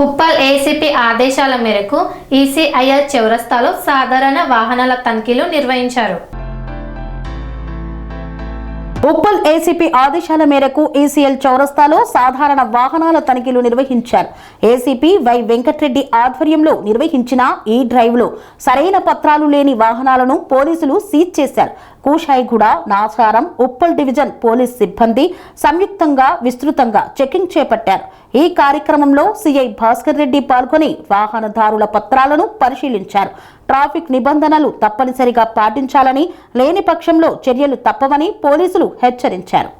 Uppal ACP ఆదేశాల మేరకు ECIL చౌరస్తాలో సాధారణ వాహనాల తనిఖీలు నిర్వహించారు. ఉప్పల్ ఏసీపీ ఆదేశాల మేరకు ఈసీఎల్ చౌరస్తాలో సాధారణ వాహనాల తనిఖీలు నిర్వహించారు. ఏసీపీ వై వెంకట్రెడ్డి ఆధ్వర్యంలో నిర్వహించిన ఈ డ్రైవ్ లో సరైన పత్రాలు లేని వాహనాలను పోలీసులు సీజ్ చేశారు. కూషాయిగూడ, నాచారం, ఉప్పల్ డివిజన్ పోలీస్ సిబ్బంది సంయుక్తంగా విస్తృతంగా చెకింగ్ చేపట్టారు. ఈ కార్యక్రమంలో సిఐ భాస్కర్ రెడ్డి పాల్గొని వాహనదారుల పత్రాలను పరిశీలించారు. ట్రాఫిక్ నిబంధనలు తప్పనిసరిగా పాటించాలని, లేని పక్షంలో చర్యలు తప్పవని పోలీసులు హెచ్చరించారు.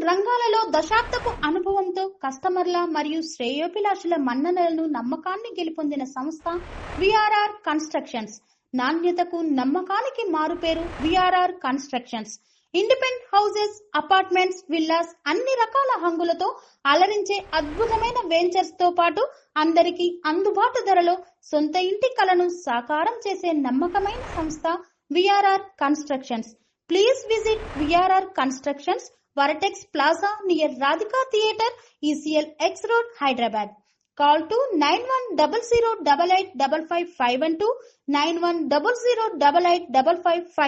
రంగాలలో దశాబ్దపు అనుభవంతో కస్టమర్ల మరియు శ్రేయోభిలాషుల మన్ననలను నమ్మకాన్ని గెలుపొందిన సంస్థ విఆర్ఆర్ కన్స్ట్రక్షన్స్. నాణ్యతకు నమ్మకానికి మారుపేరు VRR constructions. Independent houses, apartments, villas అన్ని రకాల హంగులతో అలరించే అద్భుతమైన వెంచర్స్ తో పాటు అందరికీ అందుబాటు ధరలో సొంత ఇంటి కలను సాకారం చేసే నమ్మకమైన సంస్థ VRR constructions. Please visit VRR constructions, Varatex Plaza near Radhika Theatre, ECL X Road, Hyderabad. Call to 9100885551 9100885559.